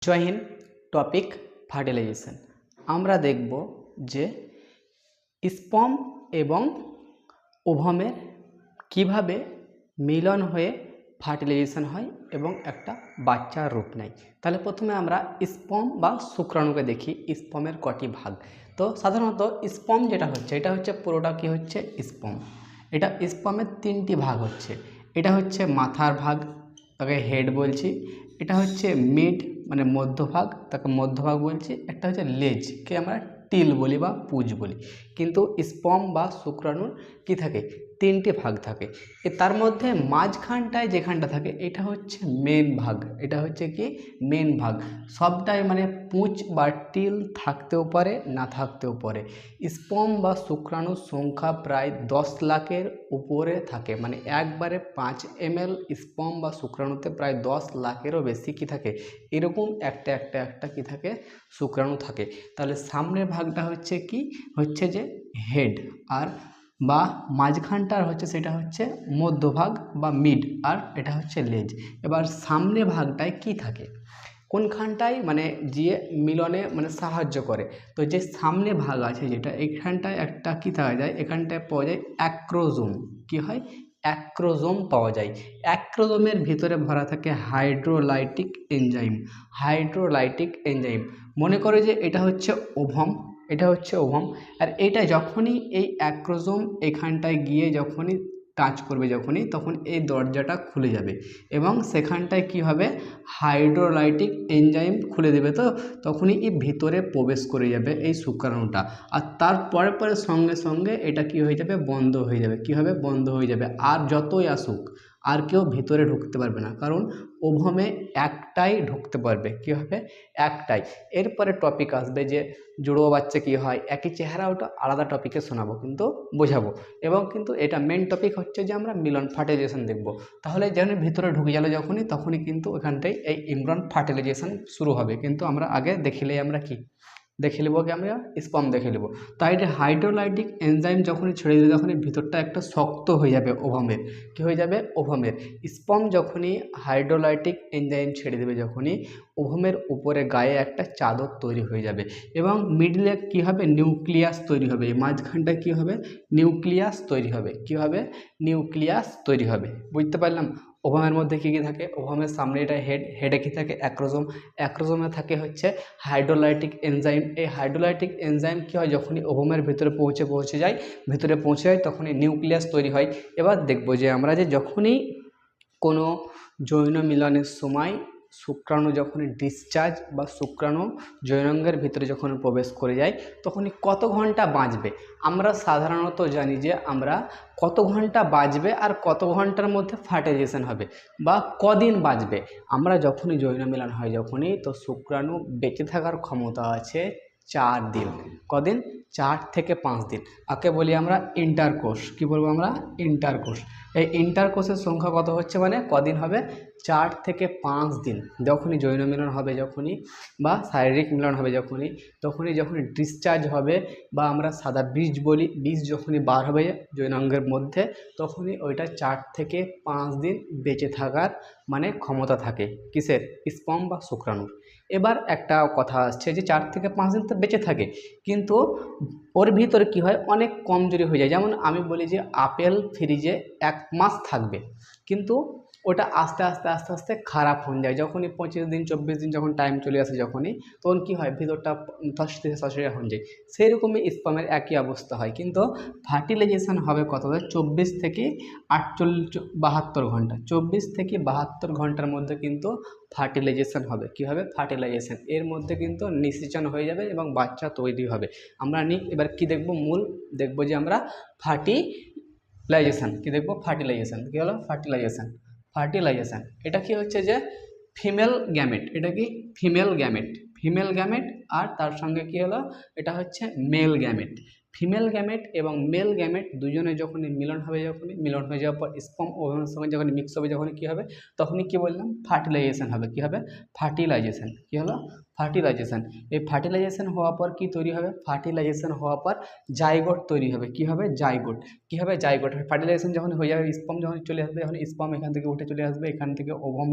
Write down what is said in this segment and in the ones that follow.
জয় Hind. Topic fertilisation. আমরা দেখব যে স্পার্ম এবং ওভামের কিভাবে মিলন হয়ে ফার্টিলাইজেশন হয় এবং একটা বাচ্চার রূপ নেয়। তাহলে প্রথমে আমরা স্পার্ম বা শুক্রাণুকে দেখি। স্পার্মের কটি ভাগ? তো সাধারণত স্পার্ম যেটা হচ্ছে এটা হচ্ছে পুরোটা কি হচ্ছে স্পার্ম। এটা স্পার্মের তিনটি ভাগ হচ্ছে। এটা হচ্ছে মাথার ভাগ, তাকে হেড বলছি। এটা হচ্ছে মিড মানে মধ্যভাগ, তাকে মধ্যভাগ বলছি। একটা হচ্ছে লেজকে আমরা টিল বলি বা পুজ বলি। কিন্তু স্পার্ম বা শুক্রাণুর কি থাকে? তিনটি ভাগ থাকে। তার মধ্যে মাঝখানটায় যেখানটা থাকে এটা হচ্ছে মেন ভাগ। এটা হচ্ছে কি মেন ভাগ। সবটাই মানে পুঁজ বা টিল থাকতেও পারে, না থাকতেও পারে। স্পার্ম বা শুক্রাণুর সংখ্যা প্রায় 10 লাখের উপরে থাকে। মানে একবারে 5 ml স্পার্ম বা শুক্রাণুতে প্রায় 10 লাখেরও বেশি কি থাকে, এরকম একটা কি থাকে, শুক্রাণু থাকে। তাহলে সামনের ভাগটা হচ্ছে কি হচ্ছে যে হেড, আর বা মাঝখানটার হচ্ছে সেটা হচ্ছে মধ্যভাগ বা মিড, আর এটা হচ্ছে লেজ। এবার সামনে ভাগটায় কি থাকে, কোনখানটায় মানে যে মিলনে মানে সাহায্য করে? তো যে সামনে ভাগ আছে যেটা, এখানটায় একটা কি পাওয়া যায়, এখানটায় পাওয়া যায় অ্যাক্রোজোম। কি হয়? অ্যাক্রোজোম পাওয়া যায়। অ্যাক্রোজোমের ভিতরে ভরা থাকে হাইড্রোলাইটিক এনজাইম। হাইড্রোলাইটিক এনজাইম মনে করে যে এটা হচ্ছে ওভাম, এটা হচ্ছে ওভাম। আর এটা যখনই এই অ্যাক্রোজোম এখানটায় গিয়ে যখনই টাচ করবে, যখনই তখন এই দরজাটা খুলে যাবে এবং সেখানটায় কি হবে, হাইড্রোলাইটিক এনজাইম খুলে দেবে। তো তখনই এই ভিতরে প্রবেশ করে যাবে এই শুক্রাণুটা। আর তারপরে পরে সঙ্গে সঙ্গে এটা কি হয়ে যাবে, বন্ধ হয়ে যাবে। কি হবে? বন্ধ হয়ে যাবে। আর যতই আসুক আর কেউ ভিতরে ঢুকতে পারবে না, কারণ ওভামে একটাই ঢুকতে পারবে। কি হবে? একটাই। এরপরে টপিক আসবে যে জুড়ো বাচ্চা কি হয়, একই চেহারা, ওটা আলাদা টপিকে শোনাবো, কিন্তু বোঝাবো। এবং কিন্তু এটা মেন টপিক হচ্ছে যে আমরা মিলন ফার্টিলাইজেশন দেখব। তাহলে যেন ভিতরে ঢুকে গেল যখনই, তখনই কিন্তু ওখানটাই এই ইমব্রন ফার্টিলাইজেশন শুরু হবে। কিন্তু আমরা আগে দেখিলেই আমরা কি দেখে নেবো, কি আমরা স্পার্ম দেখে নেবো। তাই এটা হাইড্রোলাইটিক এনজাইম যখনই ছেড়ে দিলে তখনই ভিতরটা একটা শক্ত হয়ে যাবে ওভামের। কি হয়ে যাবে? ওভামের। স্পার্ম যখনই হাইড্রোলাইটিক এনজাইম ছেড়ে দেবে, যখনই ওভামের উপরে গায়ে একটা চাদর তৈরি হয়ে যাবে এবং মিডলে কি হবে, নিউক্লিয়াস তৈরি হবে। মাঝখানটা কি হবে, নিউক্লিয়াস তৈরি হবে। কি হবে? নিউক্লিয়াস তৈরি হবে। বুঝতে পারলাম? ওভামের মধ্যে কী কী থাকে? ওভামের সামনে এটা হেড, হেডে কী থাকে? অ্যাক্রোজোম। অ্যাক্রোজোমে থাকে হচ্ছে হাইড্রোলাইটিক এনজাইম। এই হাইড্রোলাইটিক এনজাইম কী হয়, যখনই ওভামের ভিতরে পৌঁছে যায়, ভিতরে পৌঁছে যায়, তখনই নিউক্লিয়াস তৈরি হয়। এবার দেখবো যে আমরা যে যখনই কোনো যৌন মিলনের সময় শুক্রাণু যখনই ডিসচার্জ বা শুক্রাণু যৌনাঙ্গের ভিতরে যখন প্রবেশ করে যায়, তখনই কত ঘন্টা বাঁচবে? আমরা সাধারণত জানি যে আমরা কত ঘন্টা বাঁচবে আর কত ঘন্টার মধ্যে ফার্টিলাইজেশন হবে বা কদিন বাঁচবে। আমরা যখনই যৌন মিলন হয় যখনই, তো শুক্রাণু বেঁচে থাকার ক্ষমতা আছে 4 দিন। কদিন? 4 থেকে 5 দিন। আগে বলি আমরা ইন্টারকোর্স। কি বলবো আমরা? ইন্টারকোর্স। এই ইন্টারকোর্সের সংখ্যা কত হচ্ছে, মানে কদিন হবে? 4 থেকে 5 দিন। যখনই যৌন মিলন হবে যখনই, বা শারীরিক মিলন হবে যখনই, যখনই ডিসচার্জ হবে, বা আমরা সাদা বীজ বলি, বীজ যখনই বার হবে যৌনাঙ্গের মধ্যে, তখনই ওইটা 4 থেকে 5 দিন বেঁচে থাকার মানে ক্ষমতা থাকে। কিসের? স্পার্ম বা শুক্রাণুর। এবার একটা কথা আসছে যে 4 থেকে 5 দিন তো বেঁচে থাকে, কিন্তু ওর ভিতরে কি হয়, অনেক কমজোরি হয়ে যায়। যেমন আমি বলি যে আপেল ফ্রিজে 1 মাস থাকবে, কিন্তু ওটা আস্তে আস্তে আস্তে আস্তে খারাপ হয়ে যায়। যখনই 25 দিন 24 দিন যখন টাইম চলে আসে যখনই, তখন কী হয়, ভিতরটা সসড়ে হয়ে যায়। সেরকমই স্পার্মের একই অবস্থা হয়। কিন্তু ফার্টিলাইজেশন হবে কত? 24 থেকে 72 ঘন্টা। 24 থেকে 72 ঘন্টার মধ্যে কিন্তু ফার্টিলাইজেশন হবে। কি হবে? ফার্টিলাইজেশন। এর মধ্যে কিন্তু নিষেচন হয়ে যাবে এবং বাচ্চা তৈরি হবে। আমরা এবার কি দেখব? মূল দেখব যে আমরা ফার্টিলাইজেশন। কি দেখব? ফার্টিলাইজেশন। কি হলো? ফার্টিলাইজেশন। ফার্টিলাইজেশন এটা কি হচ্ছে যে ফিমেল গ্যামেট। এটা কি? Female gamete. ফিমেল গ্যামেট আর তার সঙ্গে কি হলো, এটা হচ্ছে মেল গ্যামেট। ফিমেল গ্যামেট এবং মেল গ্যামেট দুজনে যখনই মিলন হবে, যখনই মিলন হয়ে যাওয়ার পর স্পার্ম ওভামের সঙ্গে যখন মিক্স হবে, যখন কি হবে, তখনই কি বললাম? ফার্টিলাইজেশন হবে। কি হবে? ফার্টিলাইজেশন। কি হলো? ফার্টিলাইজেশন। এই ফার্টিলাইজেশন হওয়ার পর কি তৈরি হবে? ফার্টিলাইজেশন হওয়ার পর জাইগোট তৈরি হবে। কি হবে? জাইগোট। কি হবে? জাইগোট। ফার্টিলাইজেশন যখন হয়ে যাবে, স্পার্ম যখন চলে আসবে, যখন স্পার্ম এখান থেকে উঠে চলে আসবে, এখান থেকে ওভাম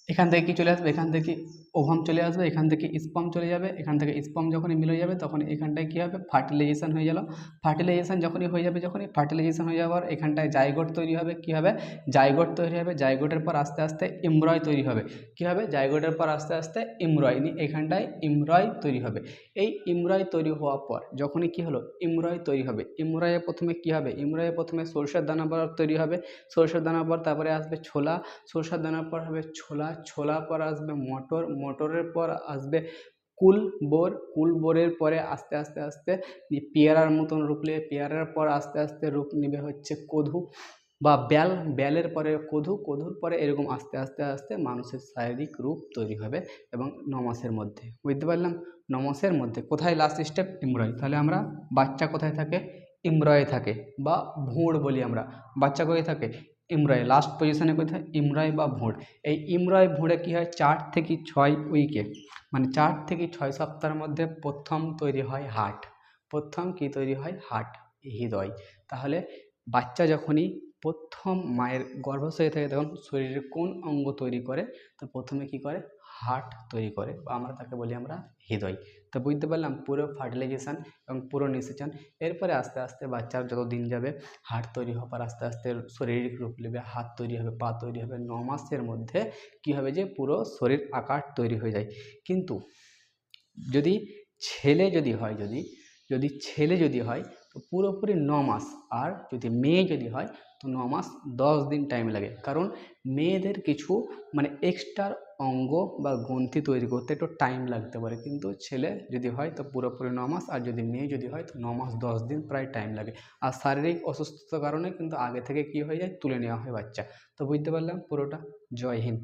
এখান থেকে কি চলে আসবে, এখান থেকে ওভাম চলে আসবে, এখান থেকে স্পার্ম চলে যাবে, এখান থেকে স্পার্ম যখনই মিলে যাবে তখন এখানটায় কী হবে, ফার্টিলাইজেশন হয়ে গেল। ফার্টিলাইজেশন যখনই হয়ে যাবে, যখনই ফার্টিলাইজেশন হয়ে যাওয়ার এখানটায় জাইগোট তৈরি হবে। কী হবে, জাইগোট তৈরি হবে। জাইগোটের পর আস্তে আস্তে এমব্রয় তৈরি হবে। কী হবে, জাইগোটের পর আস্তে আস্তে এমব্রয়, এখানটায় এমব্রয় তৈরি হবে। এই এমব্রয় তৈরি হওয়ার পর যখনই কী হলো, এমব্রয় তৈরি হবে, এমব্রয়ে প্রথমে কী হবে, এমব্রয়ে প্রথমে সরষের দানা তৈরি হবে। সরষের দানার পর তারপরে আসবে ছোলা, সরষের দানার পর হবে ছোলা, ছোলার পর আসবে মটর, মটরের পর আসবে কুলবোর, কুলবোরের পরে আস্তে আস্তে আস্তে পেয়ারার মতন রূপ নেবে, পেয়ারার পর আস্তে আস্তে রূপ নেবে হচ্ছে কদু বা ব্যাল, ব্যালের পরে কদু, কদুর পরে এরকম আস্তে আস্তে আস্তে মানুষের শারীরিক রূপ তৈরি হবে। এবং 9 মাসের মধ্যে, বুঝতে পারলাম, 9 মাসের মধ্যে কোথায় লাস্ট স্টেপ, এমব্রয়। তাহলে আমরা বাচ্চা কোথায় থাকে, এমব্রয়ে থাকে বা ভ্রূণ বলি আমরা। বাচ্চা কোথায় থাকে, এমব্রয়, লাস্ট পজিশনে কোথায়, এমব্রয় বা ভ্রূণ। এই এমব্রয় ভ্রূণে কী হয়, 4 থেকে 6 উইকে, মানে 4 থেকে 6 সপ্তাহের মধ্যে প্রথম তৈরি হয় হার্ট। প্রথম কি তৈরি হয়, হার্ট, হৃদয়। তাহলে বাচ্চা যখনই প্রথম মায়ের গর্ভাশয়ে থাকে তখন শরীরের কোন অঙ্গ তৈরি করে, তো প্রথমে কি করে, হার্ট তৈরি করে, বা আমরা তাকে বলি আমরা হৃদয়। তো বুঝতে পারলাম পুরো ফার্টিলাইজেশন এবং পুরো নিষেচন। এরপরে আস্তে আস্তে বাচ্চার যত দিন যাবে হার্ট তৈরি হওয়ার আস্তে আস্তে শারীরিক রূপ নেবে, হাত তৈরি হবে, পা তৈরি হবে। 9 মাসের মধ্যে কি হবে, যে পুরো শরীর আকার তৈরি হয়ে যায়। কিন্তু যদি ছেলে যদি হয়, যদি ছেলে যদি হয় তো পুরোপুরি 9 মাস, আর যদি মেয়ে যদি হয় তো 9 মাস 10 দিন টাইম লাগে। কারণ মেয়েদের কিছু মানে এক্সট্রা অঙ্গ বা গ্রন্থি তৈরি করতে একটু টাইম লাগতে পারে, কিন্তু ছেলে যদি হয় তো পুরোপুরি 9 মাস, আর যদি মেয়ে যদি হয় তো 9 মাস 10 দিন প্রায় টাইম লাগে। আর শারীরিক অসুস্থতার কারণে কিন্তু আগে থেকে কি হয়ে যায়, তুলে নেওয়া হয় বাচ্চা। তো বুঝতে পারলাম পুরোটা। জয় হিন্দ।